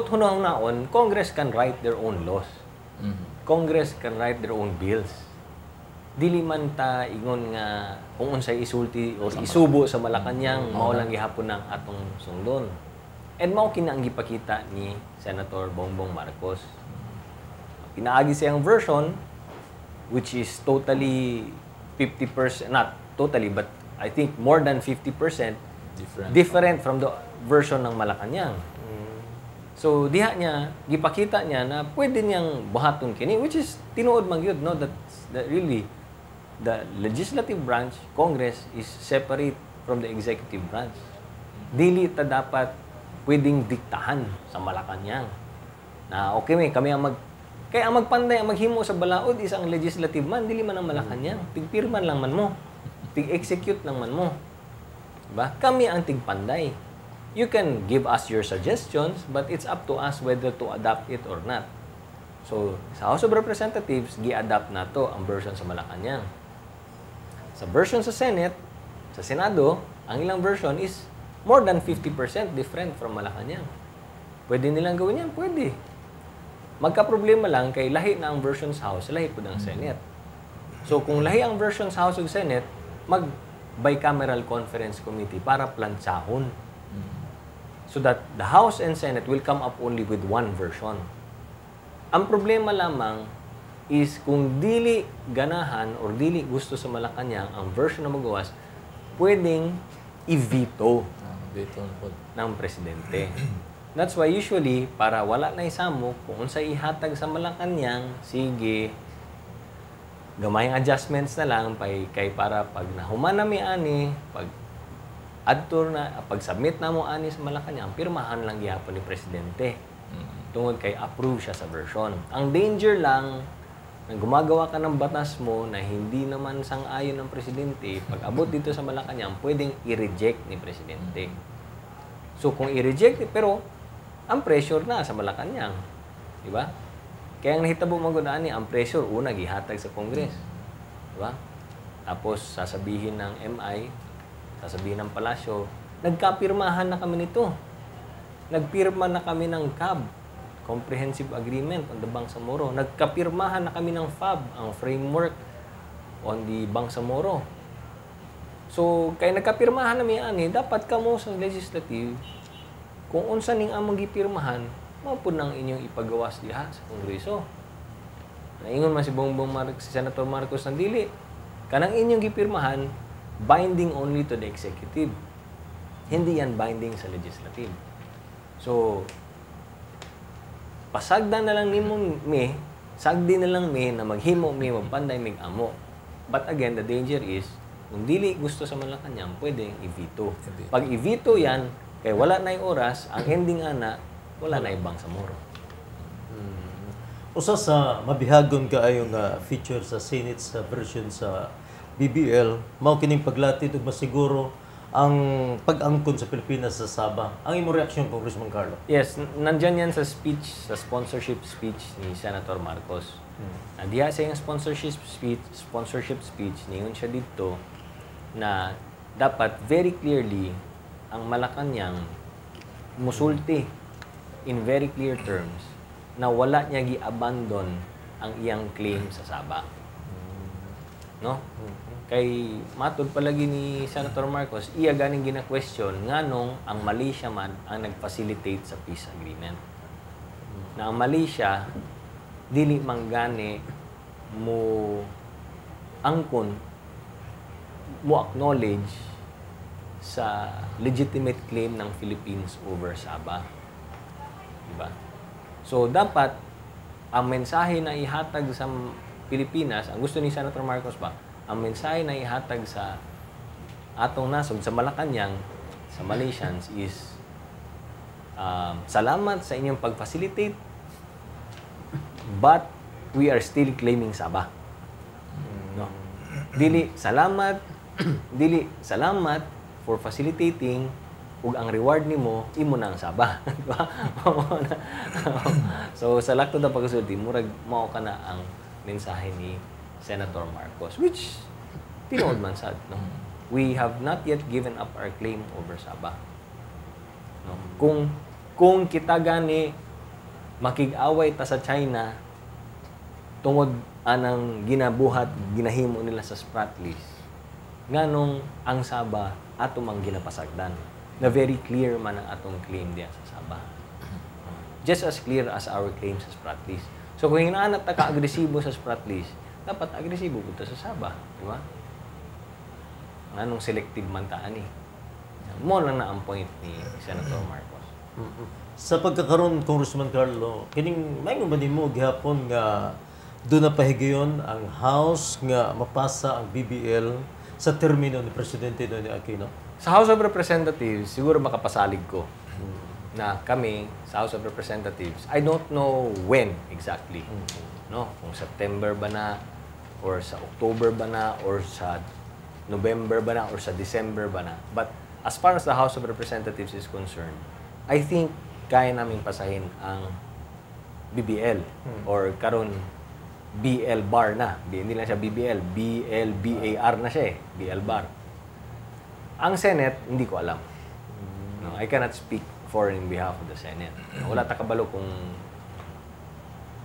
Hunahon, Congress can write their own laws. Congress can write their own bills. Dili man ta ingon nga kung unsay isulti o isubo sa Malacañang mao lang gihapon ng atong sundon. And mao kina ang gipakita ni Senator Bongbong Marcos. Pinaagi siyang version which is totally 50%, not totally but I think more than 50% different from the version ng Malacañang. So diha niya gipakita niya na pwede niyang buhaton kini, which is tinuod man gyud, no, that really the legislative branch, Congress, is separate from the executive branch. Dili ta dapat pwedeng diktahan sa Malacañang na okay may kami ang kaya ang magpanday, ang maghimo sa balaod is ang legislative man, dili man ang Malacañang. Tigpirman lang man mo, tig-execute lang man mo, diba? Kami ang tigpanday. You can give us your suggestions, but it's up to us whether to adopt it or not. So, sa House of Representatives, gi-adapt na to ang version sa Malacañang. Sa version sa Senate, sa Senado, ang ilang version is more than 50% different from Malacañang. Pwede nilang gawin yan? Pwede. Magka-problema lang kay lahi na ang version sa House, lahi po ng Senate. So, kung lahi ang version sa House ug Senate, mag-bicameral conference committee para plantsahon. So that the House and Senate will come up only with one version. Ang problema lamang is kung dili ganahan or dili gusto sa Malacañang ang version na magawas, pwedeng i-veto ng presidente. That's why usually, para wala na isamok, kung unsay ihatag sa Malacañang, sige, gamayang adjustments na lang kay para pag nahuman na may ani, pag pag-submit na mo ani sa Malacañang, pirmahan lang gihapon ni presidente. Tungod kay approve siya sa version. Ang danger lang, na gumagawa ka ng batas mo na hindi naman sang-ayon ng presidente, pag abot dito sa Malacañang, pwedeng i-reject ni presidente. So kung i-reject, pero ang pressure na sa Malacañang. Diba? Kaya ang nahitabo magudaan ang pressure, una, gihatag sa Congress. Diba? Tapos sasabihin ng MI, sasabihin ng palasyo, nagkapirmahan na kami nito. Nagpirma na kami ng CAB, Comprehensive Agreement on the Bangsamoro. Nagkapirmahan na kami ng FAB, ang Framework on the Bangsamoro. So, kaya nagkapirmahan na ani, dapat kamo sa legislative, kung unsa ning among gipirmahan, mao pud nang inyong ipagawas diha sa Kongreso. Naingon man si si Senator Marcos ng dili, kanang inyong gipirmahan, binding only to the executive. Hindi yan binding sa legislative. So, pasagdan na lang nimo sagdi na lang na maghimo magpanday mig amo. But again, the danger is, kung dili gusto sa Malacañang, pwedeng i-veto. Pag i-veto yan, kaya wala na yung oras, ang ending ana, wala na ibang Bangsamoro. Usa sa mabihagon kaayo nga feature sa Senate sa version sa BBL, mao kining paglatid ug masiguro ang pag-angkon sa Pilipinas sa Sabah. Ang imo reaksyon, Congressman Carlo? Yes, nandyan yan sa speech, sa sponsorship speech ni Senator Marcos. Diya sa yung sponsorship speech, niyon siya dito na dapat very clearly ang Malacañang musulti in very clear terms na wala niya gi-abandon ang iyang claim sa Sabah. No? Kay matod palagi ni Senator Marcos, iya ganing gina-question nganong ang Malaysia man ang nag-facilitate sa peace agreement. Na ang Malaysia dili manggani mo angkon mo acknowledge sa legitimate claim ng Philippines over Sabah. Diba? So dapat ang mensahe na ihatag sa Pilipinas, ang gusto ni Senator Marcos ba, ang mensahe na ihatag sa atong nasod sa Malacañang, sa Malaysians is salamat sa inyong pag-facilitate, but we are still claiming Sabah. No? Dili salamat for facilitating, ug ang reward nimo imo na ang Sabah. So sa lakto da pagsulti, murag mao kana ang mensahe ni Senator Marcos, which tinuod man sad, no? We have not yet given up our claim over Sabah. No? Kung kung kita gani makig-away ta sa China tungod anang ginabuhat ginahimo nila sa Spratlys nganong ang Sabah ato mang ginapasagdan na very clear man ang atong claim diya sa Sabah, just as clear as our claim sa Spratlys. So kung hinaanap ta ka-agresibo sa Spratlys, dapat agresibo pud ta sa Sabah, di ba? Nganong selective man ta ani, mo lang na ang point ni Senator Marcos. Sa pagkakaroon, Congressman Carlo, kining may ba nimo gihapon nga doon na pahigayon ang House nga mapasa ang BBL sa termino ni Presidente Noynoy Aquino? Sa House of Representatives, siguro makapasalig ko na kami sa House of Representatives, I don't know when exactly. No? Kung September ba na, or sa October ba na, or sa November ba na, or sa December ba na. But as far as the House of Representatives is concerned, I think kaya namin pasahin ang BBL or karon BL bar na. Hindi lang siya BBL, BLBAR na siya eh. BL bar. Ang Senate, hindi ko alam. No, I cannot speak for in behalf of the Senate. Wala ta kabalo kung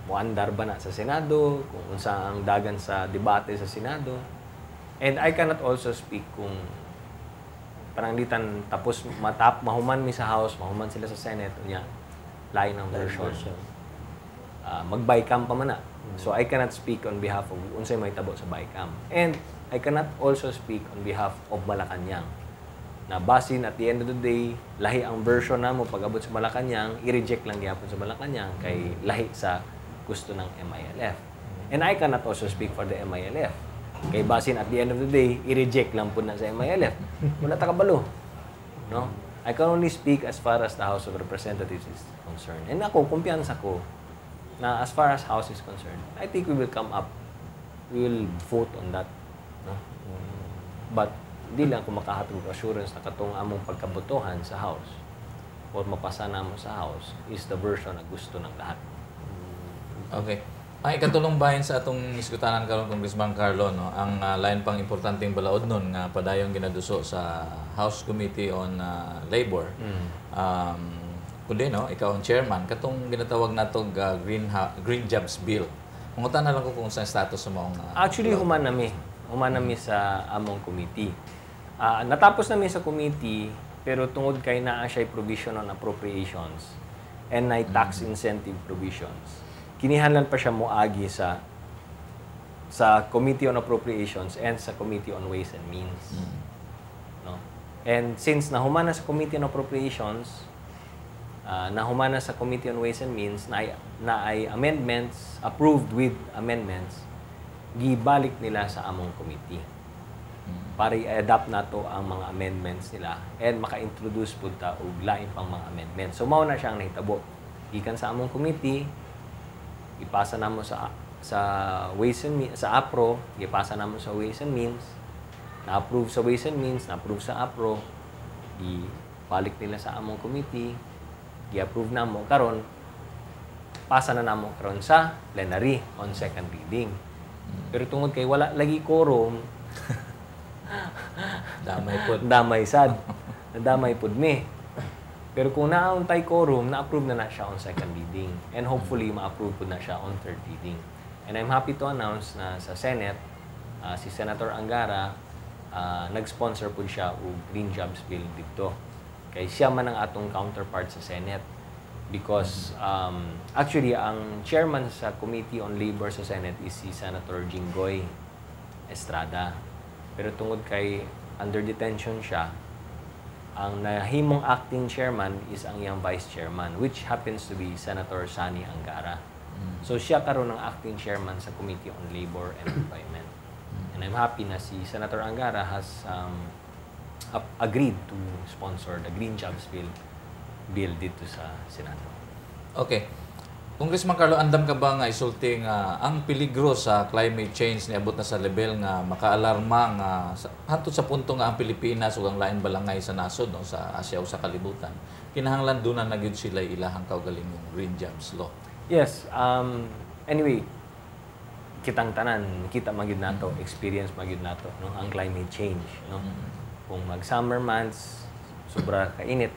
muandar ba na sa Senado, kung unsa ang dagan sa debate sa Senado. And I cannot also speak kung pananglitan tapos mahuman mi sa House, mahuman sila sa Senate, unya lain ang version. Mag-bycam pa man na. So I cannot speak on behalf of unsay may tabo sa bycam. And I cannot also speak on behalf of Malacañang. Na basin at the end of the day, lahi ang version na mo pag-abot sa Malacañang, i-reject lang gihapon sa Malacañang kay lahi sa gusto ng MILF. And I cannot also speak for the MILF. Kay basin at the end of the day, i-reject lang po na sa MILF. Wala ta kabalo. No? I can only speak as far as the House of Representatives is concerned. And ako, kumpiyansa ko na as far as House is concerned, I think we will come up. We will vote on that. No? But, di lang ko makahatog assurance na katong among pagkabotohan sa House or mapasa namo sa House is the version na gusto ng lahat. Okay. Ang ikatulong bahin sa atong iskutanan karon Congressman Carlo, no, ang lain pang importanteng balaod nun nga padayong ginaduso sa House Committee on Labor. Kundi no, ikaw ang chairman katong ginatawag natong Green Jobs Bill. Mangutan na lang ko kung sa status sa mong Actually human nami sa among committee. Natapos namin sa committee pero tungod kay naa siya provision on appropriations and na tax incentive provisions. Kinihanlan pa siya moagi sa Committee on Appropriations and sa Committee on Ways and Means. No? And since nahumana sa Committee on Appropriations, nahumana sa Committee on Ways and Means, na ay amendments, approved with amendments, gibalik nila sa among committee. Para i-adapt nato ang mga amendments nila and maka-introduce po ta og lain pang mga amendments. So, mao na siyang nahitabo. Gikan sa among committee, ipasa namo sa Ways and Means, sa APRO, ipasa namo sa Ways and Means, na-approve sa Ways and Means, na-approve sa APRO, ibalik nila sa among committee, i-approve namo karon, pasa na namo karon sa plenary on second reading. Pero tungod kay wala lagi quorum, damay pod mi. Pero kung naauntay quorum, na-approve na siya on second reading. And hopefully, ma-approve po na siya on third reading. And I'm happy to announce na sa Senate, si Senator Angara, nag-sponsor po siya o Green Jobs Bill dito. Kaya siya man ang atong counterpart sa Senate. Because actually, ang chairman sa Committee on Labor sa Senate is si Senator Jinggoy Estrada. Pero tungod kay under detention siya, ang nahimong acting chairman is ang iyang vice chairman, which happens to be Senator Sani Angara. So siya karon ang acting chairman sa Committee on Labor and Employment. And I'm happy na si Senator Angara has agreed to sponsor the Green Jobs Bill dito sa Senado. Okay. Congressman Carlo, andam ka ba nga isulti nga ang peligro sa climate change niabot na sa level nga makaalarma nga hantod sa punto nga ang Pilipinas ug ang lain balangay sa nasod no, sa Asia o sa kalibutan. Kinahanglan doon na nagyud sila ilahang kaugalingong Green Jobs Law. Yes. Anyway, kitang tanan, kita magyud nato, experience magyud nato no, ang climate change. No? Kung mag-summer months, sobra kainit.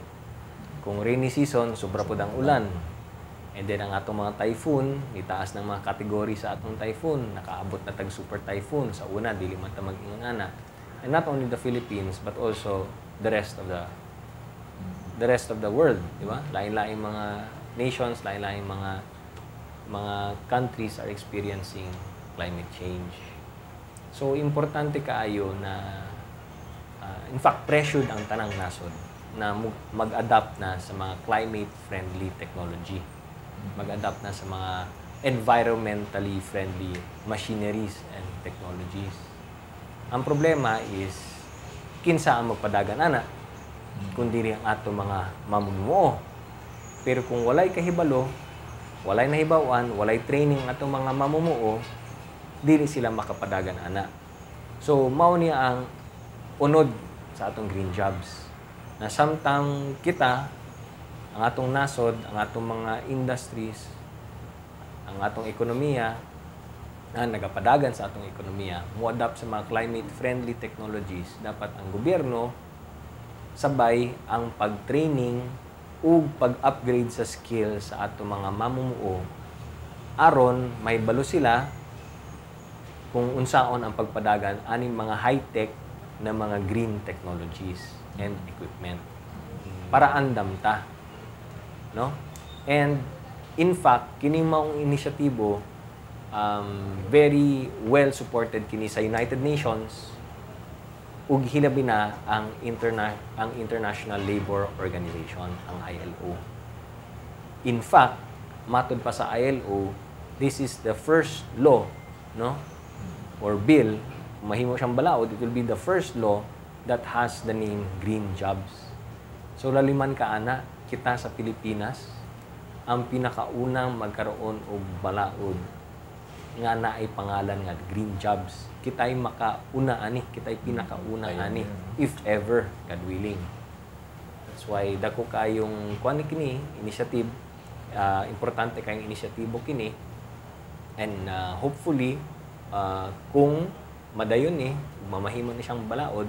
Kung rainy season, sobra po ang ulan. And then ang atong mga typhoon, itaas ng mga kategory sa atong typhoon, nakaabot na tag super typhoon sa una, dili man ta mag-ingon-ana. And not only the Philippines but also the rest of the world, di ba? Lain-lain mga nations, lain-lain mga countries are experiencing climate change. So importante kaayo na in fact pressured ang tanang nasod na mag-adapt na sa mga climate-friendly technology. Mag-adapt na sa mga environmentally friendly machineries and technologies. Ang problema is, kinsa ang magpadagan ana, kundi ang ato mga mamumuo. Pero kung walay kahibalo, walay nahibawan, walay training ato mga mamumuo, dili sila makapadagan ana. So, mao niya ang unod sa atong green jobs. Na samtang kita, ang atong nasod, ang atong mga industries, ang atong ekonomiya, na nagapadagan sa atong ekonomiya, mo-adapt sa mga climate-friendly technologies, dapat ang gobyerno sabay ang pag-training o pag-upgrade sa skills sa atong mga mamumuo aron may balo sila kung unsaon ang pagpadagan aning mga high-tech na mga green technologies and equipment para andam ta, no? And in fact kining maong inisyatibo very well supported kini sa United Nations ug hilabi na ang International Labor Organization, ang ILO. In fact, matud pa sa ILO, this is the first law, no? Or bill, mahimo siyang balaod, it will be the first law that has the name Green Jobs. So laliman ka ana, kita sa Pilipinas ang pinakaunang magkaroon og balaod nga naay pangalan nga Green Jobs. Kita'y makauna ani, kita'y pinakauna ani, if ever, God willing. That's why dako kayong kuan kini initiative, importante kayong inisyatibo kini, and hopefully kung madayon ni mamahimo ni siyang balaod,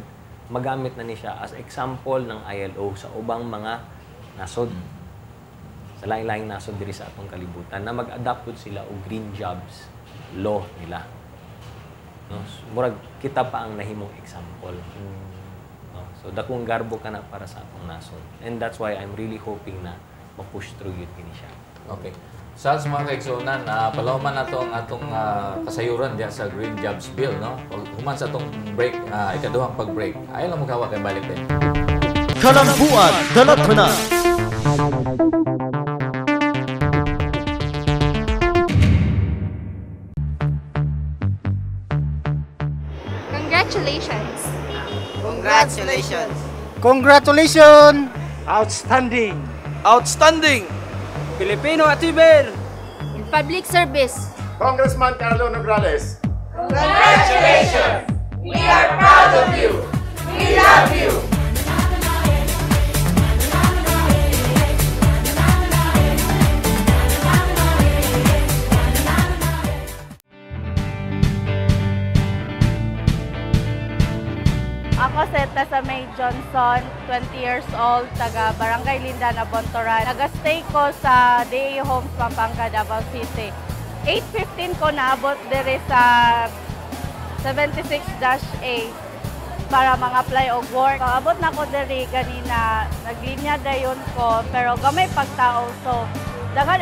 magamit na ni siya as example ng ILO sa ubang mga nasod, sa lain-laing nasod diri sa atong kalibutan, na mag-adapt pud sila og green jobs law nila. No? Murag kita pa ang nahimong example. No? So dakong garbo ka na para sa atong nasod. And that's why I'm really hoping na ma-push through yun kini siya. Okay. Sa mga kaigsunan, palawman na to ang atong kasayuran diya sa Green Jobs Bill, no? Human sa atong break, ikaduhang pag-break. Ayaw lang magkawa kay balik din. Kalambuan, Dalatana. Congratulations! Congratulations! Congratulations! Outstanding! Outstanding! Filipino Achiever! In public service! Congressman Carlo Nograles. Congratulations! We are proud of you! We love you! Ako si Tessa May Johnson, 20 years old, taga Barangay Linda na Bontoran. Nag-stay ko sa DA Homes, Pampanga, Davao City. 8:15 ko naabot dire sa 76-A para mag-apply og work. Abot na ko dire kanina, naglinya dayon ko, pero gamay pagtao. So, dagan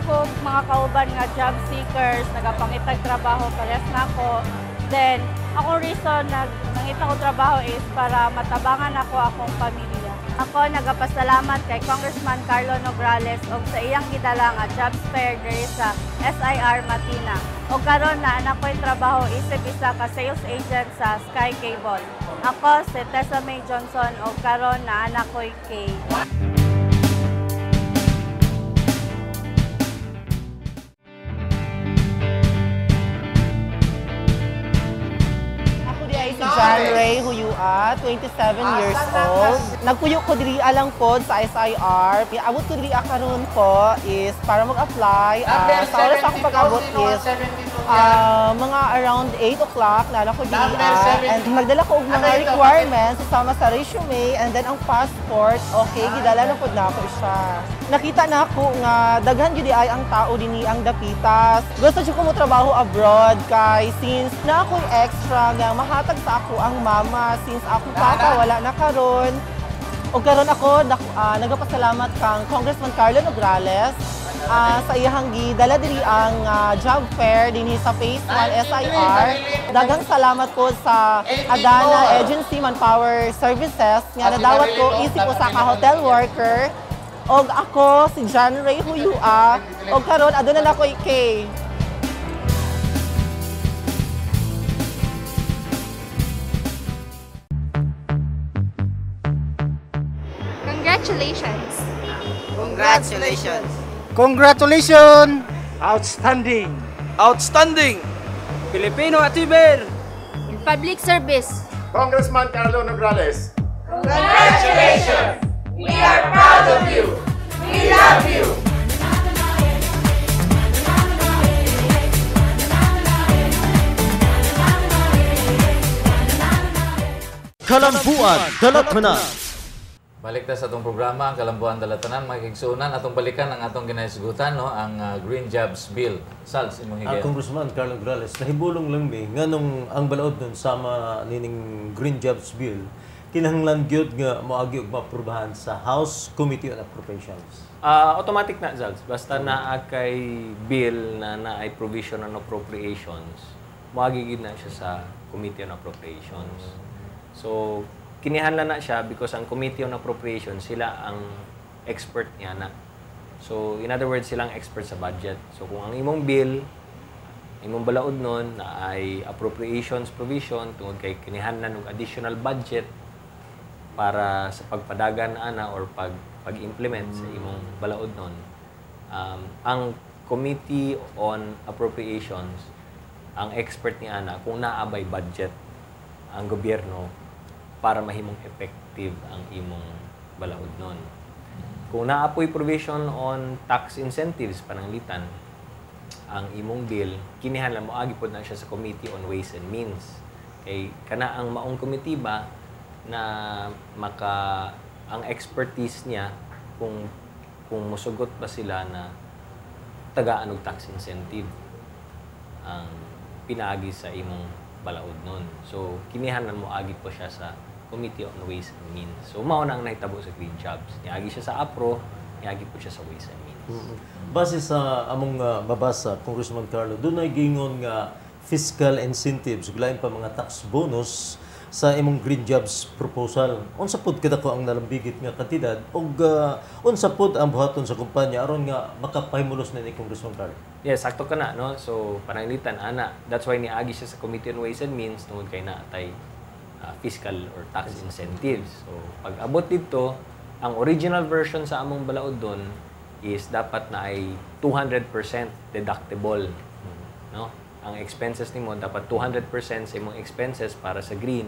ko mga kauban nga job seekers, nagapangitag trabaho, pares na ako. Then, akong reason na nangita ko trabaho is para matabangan ako akong pamilya. Ako nagapasalamat kay Congressman Carlo Nograles o sa iyang gidala nga jobs fair diri sa SIR Matina. O karon na anak ko yung trabaho isip isa ka sales agent sa Sky Cable. Ako si Tessa May Johnson o karon na anak ko yung Kay. Si John Ray Huyua, 27 years old. Nagpuyo ko diri alang pod sa SIR. Piabot ko diri karon po is para mag-apply. Sa oras ako pag-abot is mga around 8 o'clock na ako diri. And magdala ko og mga requirements sama sa resume and then ang passport. Okay, gidala na pod na ako siya. Nakita na ako nga daghan gyud ay ang tao dinhi ang dapitas. Gusto jud ko mo trabaho abroad kay since na ako'y extra nga mahatag sa ako ang mama since akong papa wala na karon. O karon ako nagapasalamat kang Congressman Carlo Nograles sa iyang gidala diri ang job fair dinhi sa Phase 1 SIR. Daghang salamat po sa Adana Agency Manpower Services nga nadawat ko isip ko sa ka-hotel worker. Og ako si John Ray Huyua. Og karon aduna na ko kay Congratulations. Congratulations. Congratulations! Outstanding. Outstanding. Filipino Atiber. In public service. Congressman Carlo Nograles. Congratulations! We are proud of you. We love you. Kalambuan, Dalatanan. Balik ta sa atong programa, ang Kalambuan Dalatanan, makikigsunan, atong balikan ang atong ginahisgutan, no? Ang Green Jobs Bill. Sals, imong higay. Congressman Carlo Nograles, nahibulong lang mi, nga nung ang balaod nun sama nining Green Jobs Bill, kinahanglan gyud nga moagi og maaprubahan sa House Committee on Appropriations. Automatic na, Zals. Basta naa kay bill na naay provision on appropriations, moagi na siya sa Committee on Appropriations. So, kinihanlan na siya because ang Committee on Appropriations, sila ang expert niya na. So, in other words, silang expert sa budget. So, kung ang imong bill, imong balaod nun na ay appropriations provision tungod kay kinihanlan og additional budget para sa pagpadagan ana or pag-implement sa imong balaod nun, ang Committee on Appropriations, ang expert ni ana kung naabay budget ang gobyerno para mahimong effective ang imong balaod nun. Kung naapoy provision on tax incentives pananglitan ang imong bill, kinihanglan mo agi pod na siya sa Committee on Ways and Means. Kay kana ang maong committee ba na ang expertise niya kung musugot ba sila na tagaan og tax incentive ang pinaagi sa imong balaod nun. So kinihanglan mo agi po siya sa Committee on Ways and Means. So mao na ang nahitabo sa Green Jobs. Niagi siya sa APRO, niagi po siya sa Ways and Means. Base sa among mabasa, Congressman Carlo, doon ay gingon nga fiscal incentives, gulain pa mga tax bonus sa imong Green Jobs proposal. Unsa pod kita ko ang nalambigit nga kantidad ug unsa pod ang buhaton sa kumpanya aron nga makapahimulos na ni Congressman Carlo? Yes, sakto ka na, no? So pananglitan ana. That's why niagi siya sa Committee on Ways and Means tungod kay naatay fiscal or tax incentives. So pag abot dito, ang original version sa among balaod doon is dapat na ay 200% deductible, no? Ang expenses nimo dapat 200% sa imong expenses para sa green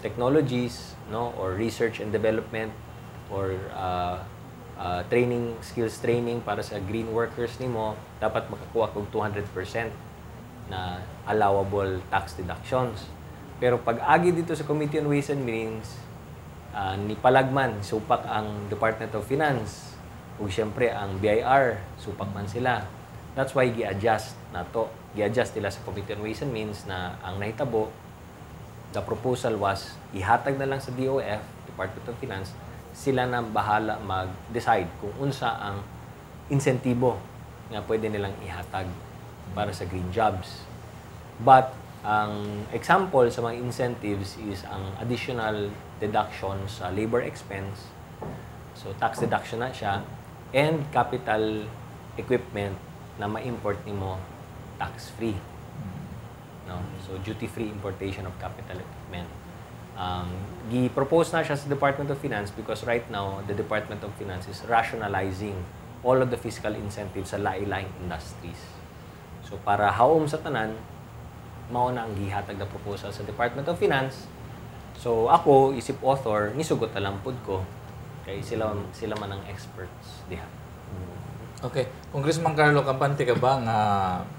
technologies, no, or research and development or skills training para sa green workers nimo, dapat makakuha og 200% na allowable tax deductions. Pero pag agi dito sa Committee on Ways and Means, ni palagman supak ang Department of Finance ug syempre ang BIR supak man sila. That's why gi-adjust nila sa Committee on Ways and Means na ang nahitabo, the proposal was ihatag na lang sa DOF, Department of Finance, sila na bahala mag-decide kung unsa ang insentibo na pwede nilang ihatag para sa green jobs. But ang example sa mga incentives is ang additional deduction sa labor expense. So tax deduction na siya, and capital equipment na ma-import nimo tax-free. No? So duty-free importation of capital equipment. Gi-propose na siya sa Department of Finance because right now the Department of Finance is rationalizing all of the fiscal incentives sa lain-laing industries. So para haom sa tanan, mao na ang gihatag na proposal sa Department of Finance So ako isip author nisugot na lang pud ko kay sila man ang experts diha. Okay. Congressman Carlo, kampante ka ba nga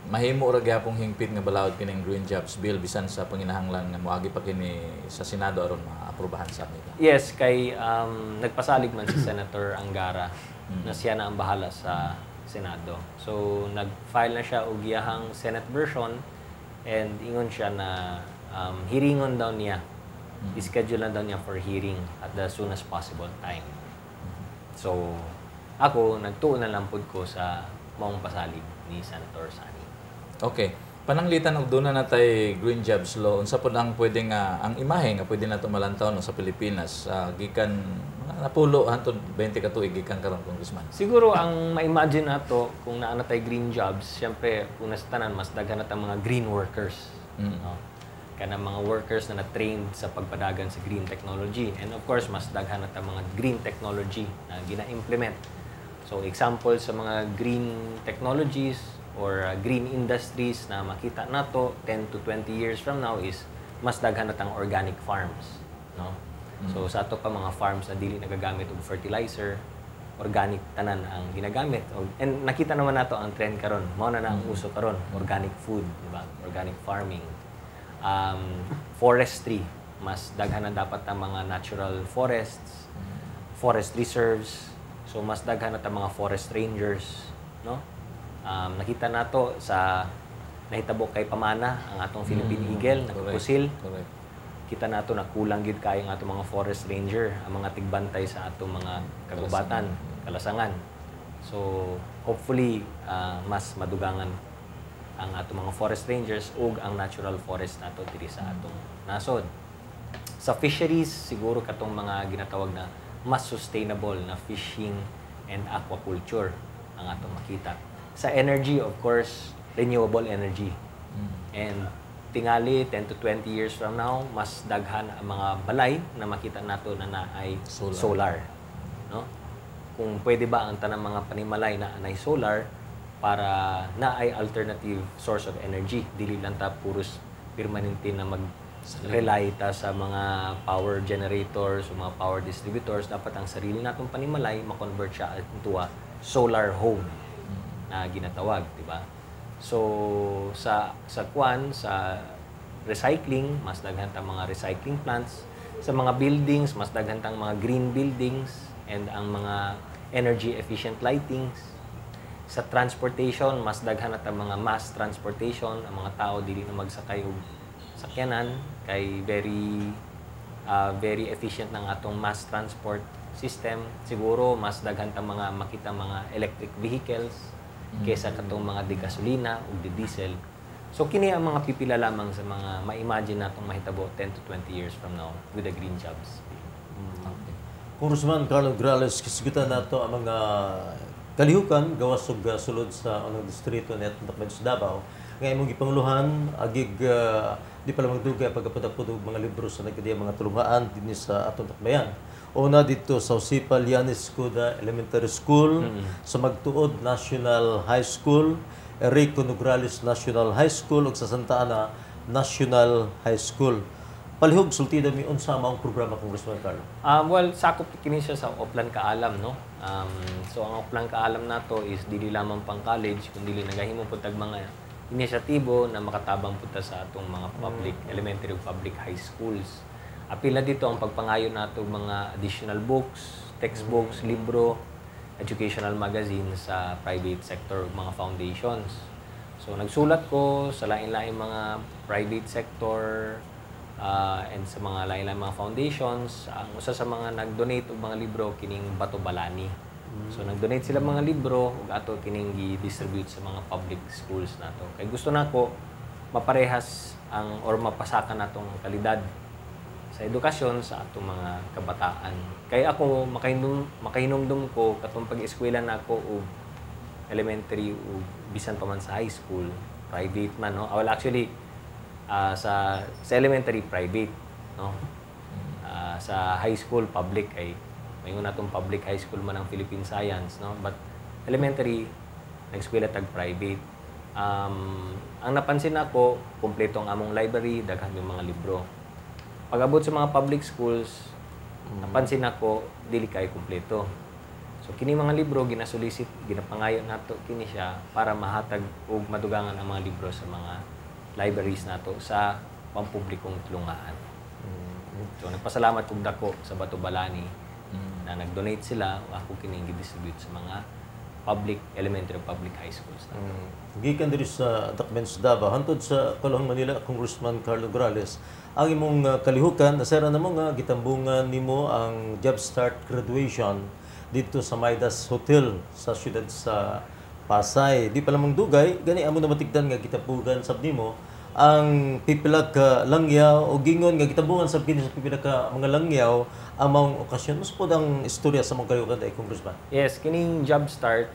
mahimo ra gyapong hingpit nga balaod kining Green Jobs Bill bisan sa panginahanglan nga moagi pa kini sa Senado aron maaprubahan sa nila? Yes, kay nagpasalig man si Senator Angara na siya na ang bahala sa Senado. So nag-file na siya og iyahang Senate version and ingon siya na hearingon daw niya. I-schedule na daw niya for hearing at the soonest possible time. So ako, nagtuon na lang po ko sa maong pasalig ni Senator Sani. Okay. Pananglitan og doon na natay Green Jobs Law, unsa po lang pwede nga, ang imahe nga pwede na malantaw no, sa Pilipinas, gikan, napulo, hantod 20 ka tuig, gikan karon Congressman. Siguro, ang ma-imagine nato kung naa natay green jobs, siyempre, una sa tanan, mas daghan na mga green workers. No? Kana mga workers na na-trained sa pagpadagan sa green technology. And of course, mas daghan na mga green technology na gina-implement. So, example sa mga green technologies or green industries na makita nato 10 to 20 years from now is mas daghan natang organic farms, no? So, sa ato pa mga farms na dili nagagamit og fertilizer, organic tanan ang ginagamit. And nakita naman nato ang trend karon, mao na ang uso karon, organic food, di ba? Organic farming. Forestry, mas daghan na dapat ang mga natural forests, forest reserves. So mas daghan na mga forest rangers, no? Nakita nato sa nahitabo kay Pamana ang atong Philippine Eagle nagpusil. Kita nato na kulang gid kay ang atong mga forest ranger, ang mga tigbantay sa atong mga kagubatan, kalasangan. So hopefully mas madugangan ang atong mga forest rangers ug ang natural forest nato diri sa atong nasod. Sa fisheries siguro katong mga ginatawag na mas sustainable na fishing and aquaculture ang atong makita. Sa energy, of course, renewable energy. And tingali, 10 to 20 years from now, mas daghan ang mga balay na makita nato na naay solar. No? Kung pwede ba ang tanang mga panimalay na naay solar para naay alternative source of energy. Dili lang ta puros permanente na rely ta sa mga power generators o mga power distributors, dapat ang sarili natong panimalay ma-convert siya into a solar home na ginatawag, di ba? So sa recycling, mas daghan tang mga recycling plants. Sa mga buildings, mas daghan tang mga green buildings and ang mga energy efficient lightings. Sa transportation, mas daghan na tang mga mass transportation, ang mga tao dili na magsakay og sakyanan kay very efficient ng atong mass transport system. Siguro mas daghan ta mga makita mga electric vehicles kaysa katong mga di gasolina o di diesel. So kini ang mga pipila lamang sa mga ma-imagine natong mahitabo 10 to 20 years from now with the green jobs. Okay. Congressman Carlo Grales, kisigutan nato ang mga kalihukan gawas og sulod sa anong distrito net sa Davao. Nga imong gipanguluhan agig di pala magdugay pagkapadapod og mga libro sa nagkadiya mga tulungaan dinhi sa atong takbayan. Una dito sa Usipa Lianes Escuda Elementary School, sa Magtuod National High School, Enrico Nograles National High School ug sa Santa Ana National High School. Palihog sultida mi unsa maong programa Congressman Carlo? Well, sakop kini siya sa Oplan Kaalam, no? So ang Oplan Kaalam nato is dili lamang pang college kundi nagahimo pud tag mga inisyatibo na makatabang punta sa atong mga public elementary ug public high schools. Apila dito ang pagpangayo nato mga additional books, textbooks, libro, educational magazine sa private sector ug mga foundations. So nagsulat ko sa lain-lain mga private sector and sa mga lain-lain mga foundations. Ang usa sa mga nag-donate og mga libro kining Bato Balani. So nag-donate sila mga libro ug ato kining gi-distribute sa mga public schools nato. Kay gusto nako maparehas ang or mapasakan natong kalidad sa edukasyon sa atong mga kabataan. Kay ako makahinumdum ko katong pag-eskwela nako og elementary ug bisan pa man sa high school, private man, no? Well, actually sa elementary private, no? Sa high school public ay mayon natong public high school man ang Philippine Science, no? But elementary nag-eskwela tag private. Ang napansin nako, kumpleto ang among library, daghan yung mga libro. Pag-abot sa mga public schools, napansin ako dili kay kumpleto. So kini mga libro ginasulisit, ginapangayo nato kini siya para mahatag og madugangan ang mga libro sa mga libraries nato sa pampublikong tulungaan. So nagpasalamat kog dako sa Batubalani na nag-donate sila, ako kini gi-distribute sa mga public elementary public high schools. Gikan diri sa Documents Davao hantod sa Kalahong Manila, Congressman Carlo Grales, ang imong kalihukan nasera namo nga gitambungan nimo ang Job Start graduation dito sa Maidas Hotel sa siyudad sa Pasay. Di pa lamang dugay, gani amo na matigdan nga gitambugan sab nimo ang pipila ka langyaw o gingon nga gitambugan sab kini sa pipila ka mga langyaw ang maong okasyon. Mas pod ang istorya sa mga kalihukan ay Congressman. Yes, kining Job Start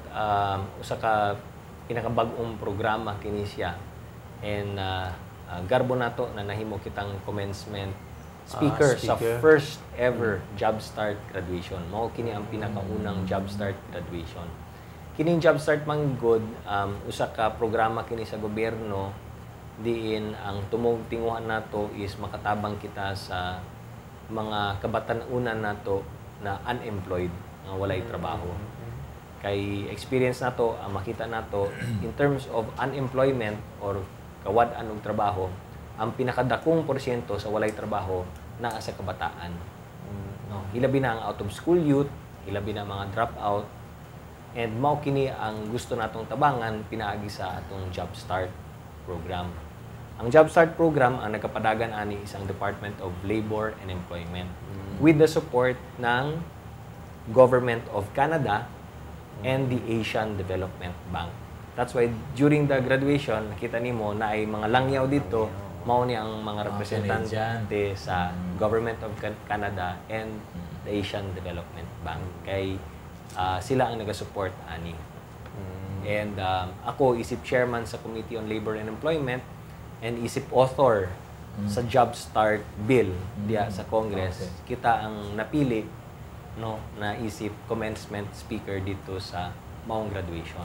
usa ka pinakabag-ong programa kini siya. And garbo nato na nahimo kitang commencement speaker sa first ever Job Start graduation. Mao kini ang pinakaunang Job Start graduation. Kining Job Start manggod usa ka programa kini sa gobyerno diin ang tumong tinguhan nato is makatabang kita sa mga kabatan-unan nato na unemployed, nga walay trabaho. Kay experience nato, makita nato in terms of unemployment or kawad-an og trabaho, ang pinakadakong porsyento sa walay trabaho naa sa kabataan. No, hilabi na ang out of school youth, hilabi na mga dropout, and mao kini ang gusto natong tabangan pinaagi sa atong Job Start program. Ang Job Start program ang nagkapadagan ani isang Department of Labor and Employment with the support ng Government of Canada and the Asian Development Bank. That's why during the graduation, nakita nimo na ay mga langyaw dito, mao ni ang mga representante sa Government of Canada and the Asian Development Bank. Kay sila ang nagasupport ani. And ako isip chairman sa Committee on Labor and Employment and isip author sa Job Start bill diya sa Congress. Kita ang napili no na isip commencement speaker dito sa maong graduation.